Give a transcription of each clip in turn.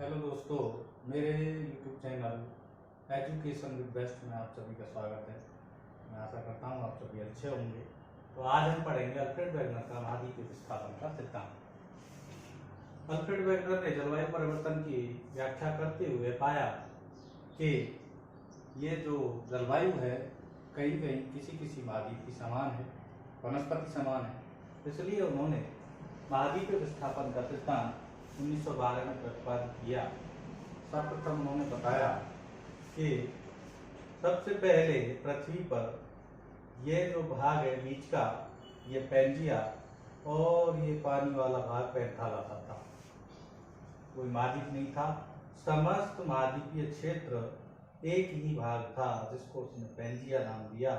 Hello दोस्तों, मेरे YouTube channel education with best में आप सभी का स्वागत है। मैं आशा करता हूँ आप सभी अच्छे होंगे। तो आज हम पढ़ेंगे अल्फ्रेड वेगनर का महाद्वीप विस्थापन का सिद्धांत। अल्फ्रेड वेगनर ने जलवायु परिवर्तन की व्याख्या करते हुए पाया कि ये जो जलवायु है कहीं कहीं किसी किसी महाद्वीप की समान है, वनस्पति समान है, इसलिए उन्होंने महाद्वीप विस्थापन का सिद्धांत 1912 में प्रतिपादित किया। सर्वप्रथम उन्होंने बताया कि सबसे पहले पृथ्वी पर ये जो भाग है बीच का, ये पैंजिया और ये पानी वाला भाग पैंथालासा था। कोई महाद्वीप नहीं था। समस्त महाद्वीपीय क्षेत्र एक ही भाग था जिसको उसने पैंजिया नाम दिया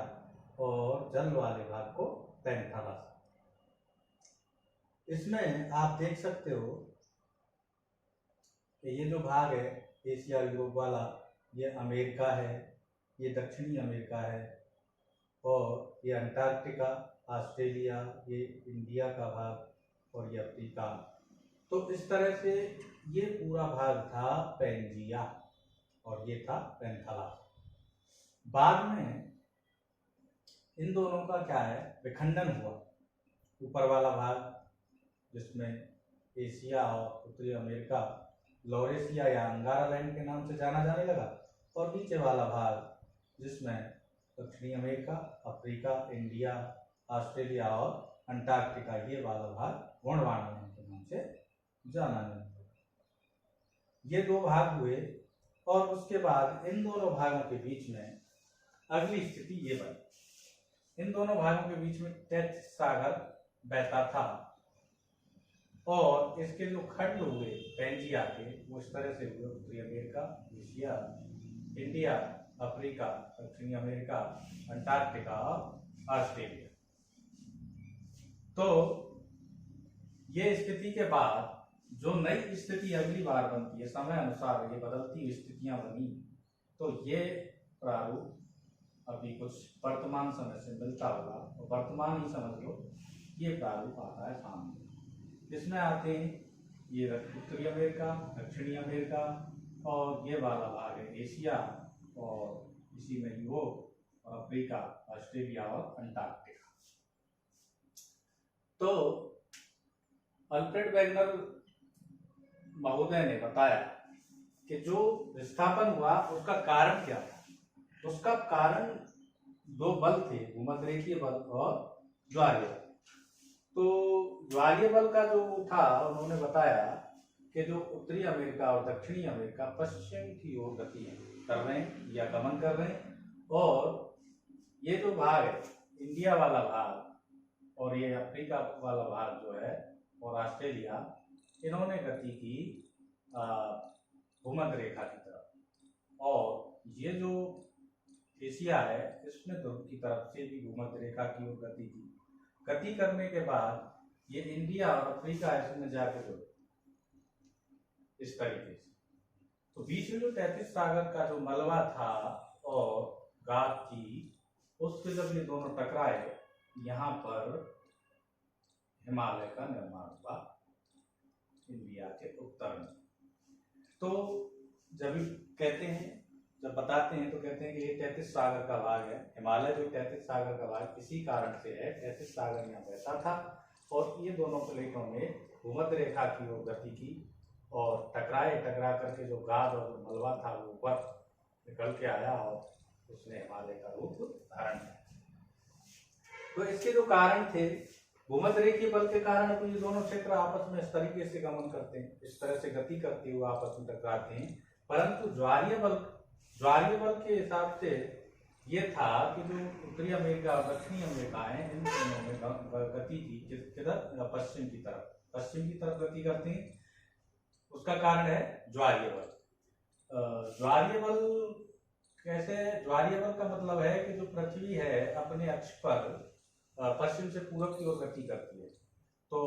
और जल वाले भाग को पैंथालासा। इसमें आप देख सकते हो कि ये जो भाग है एशिया यूरोप वाला, ये अमेरिका है, ये दक्षिणी अमेरिका है, और ये अंटार्कटिका, ऑस्ट्रेलिया, ये इंडिया का भाग और ये अफ्रीका। तो इस तरह से ये पूरा भाग था पैंजिया और ये था पैंथालासा। बाद में इन दोनों का क्या है, विखंडन हुआ। ऊपर वाला भाग जिसमें एशिया और उत्तरी अमेरिका लॉरेशिया या अंगारालैंड के नाम से जाना जाने लगा, और नीचे वाला भाग जिसमें दक्षिणी अमेरिका, अफ्रीका, इंडिया, ऑस्ट्रेलिया और अंटार्कटिका, ये वाला भाग गोंडवाना के नाम से जाना जाने लगा। ये दो भाग हुए और उसके बाद इन दोनों भागों के बीच में अगली स्थिति ये बनी। इन दोनों भागों के बीच में तैतीस सागर बहता था और इसके जो खंड हुए पैंजिया के वो इस तरह से हुए: उत्तरी अमेरिका, एशिया, इंडिया, अफ्रीका, दक्षिणी अमेरिका, अंटार्कटिका और ऑस्ट्रेलिया। तो ये स्थिति के बाद जो नई स्थिति अगली बार बनती है, समय अनुसार ये बदलती स्थितियां बनी, तो ये प्रारूप अभी कुछ वर्तमान समय से मिलता होगा, और वर्तमान ही समझ लो ये प्रारूप आता है सामने। इसमें आते हैं ये उत्तरी अमेरिका, दक्षिणी अमेरिका, और ये वाला भाग है एशिया, और इसी में यूरोप, अफ्रीका, ऑस्ट्रेलिया और अंटार्कटिका। तो अल्फ्रेड वेगनर महोदय ने बताया कि जो विस्थापन हुआ उसका कारण क्या था। उसका कारण दो बल थे, भूमध्यरेखीय बल और ज्वारीय बल। तो ज्वारीय बल का जो था, उन्होंने बताया कि जो उत्तरी अमेरिका और दक्षिणी अमेरिका पश्चिम की ओर गति कर रहे हैं या गमन कर रहे हैं, और ये जो भाग है इंडिया वाला भाग और ये अफ्रीका वाला भाग जो है और ऑस्ट्रेलिया, इन्होंने गति की भूमध्य रेखा की तरफ, और ये जो एशिया है इसने ध्रुव की तरफ से भी भूमध्य रेखा की ओर गति की। गति करने के बाद ये इंडिया और अफ्रीका इसमें जाके जुड़े इस तरीके से। तो बीच में जो 33 सागर का जो मलबा था और गाद थी, उससे जब ये दोनों टकराए, यहाँ पर हिमालय का निर्माण हुआ इंडिया के उत्तर में। तो जब कहते हैं, जब बताते हैं तो कहते हैं कि ये 33 सागर का भाग है। हिमालय जो 33 सागर का भाग इसी कारण से है, 33 सागर यहाँ बहता था और ये दोनों प्लेटों में भूमध्य रेखा की ओर गति की और टकरा करके जो गाद और जो मलबा था वो ऊपर निकल के आया और उसने हिमालय का रूप धारण किया। तो इसके जो कारण थे, भूमध्य रेखीय बल के कारण तो ये दोनों क्षेत्र आपस में इस तरीके से गमन करते हैं, इस तरह से गति करते हुए आपस में टकराते हैं। परंतु ज्वारीय बल के हिसाब से ये था कि जो उत्तरी अमेरिका और दक्षिणी अमेरिका है, इन दोनों में गति की किधर, पश्चिम की तरफ गति करते हैं। उसका कारण है ज्वारीय बल। ज्वारीय बल कैसे? ज्वारीय बल का मतलब है कि जो पृथ्वी है अपने अक्ष पर पश्चिम से पूरब की ओर गति करती है। तो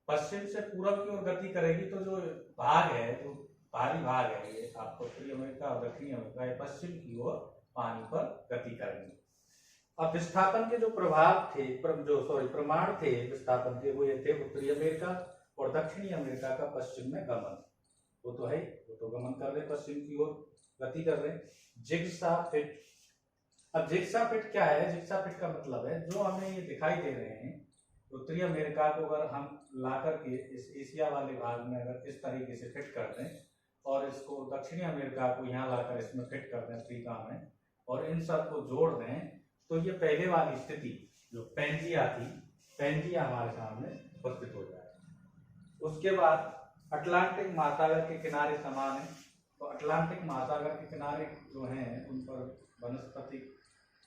पश्चिम से पूरब की ओर गति करेगी तो जो भाग है, जो भारी भाग है, ये आपको उत्तरी अमेरिका और दक्षिणी अमेरिका, ये पश्चिम की ओर पानी पर गति करेंगे। अब विस्थापन के जो प्रभाव थे, प्रमाण थे विस्थापन के, वो ये थे उत्तरी अमेरिका और दक्षिणी अमेरिका का पश्चिम में गमन। वो तो है ही, वो तो गमन कर रहे, पश्चिम की ओर गति कर रहे। जिग्सा फिट, अब जिग्सा फिट क्या है? जिग्सा फिट का मतलब है जो हमें ये दिखाई दे रहे हैं, उत्तरी अमेरिका को अगर हम ला करके इस एशिया वाले भाग में अगर इस तरीके से फिट कर दें और इसको दक्षिणी अमेरिका को यहाँ लाकर इसमें फिट कर दें अफ्रीका में, और इन सब को जोड़ दें, तो ये पहले वाली स्थिति जो पेंजिया थी, पेंजिया हमारे सामने उपस्थित हो जाए। उसके बाद अटलांटिक महासागर के किनारे समान है, तो अटलांटिक महासागर के किनारे जो हैं उन पर वनस्पति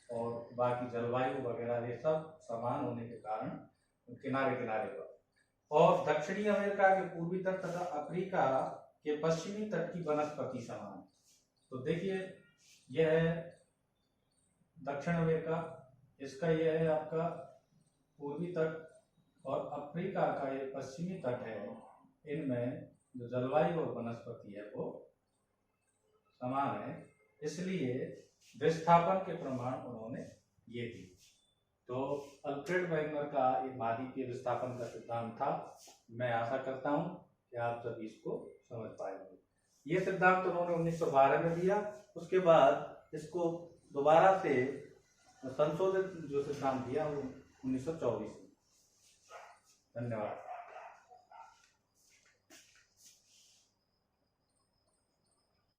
और बाकी जलवायु वगैरह ये सब समान होने के कारण किनारे किनारे पर, और दक्षिणी अमेरिका के पूर्वी तट तथा अफ्रीका के पश्चिमी तट की वनस्पति समान। तो देखिए यह है दक्षिण अमेरिका, इसका यह है आपका पूर्वी तट, और अफ्रीका का ये पश्चिमी तट है। इनमें जो जलवायु और वनस्पति है वो समान है, इसलिए विस्थापन के प्रमाण उन्होंने ये दिए। तो अल्फ्रेड वेगनर का एक महाद्वीपीय विस्थापन का सिद्धांत था। मैं आशा करता हूं कि आप सभी इसको समझ पाएंगे। ये सिद्धांत उन्होंने 1912 में दिया, उसके बाद इसको दोबारा से संशोधित जो सिद्धांत दिया वो 1924 में। धन्यवाद।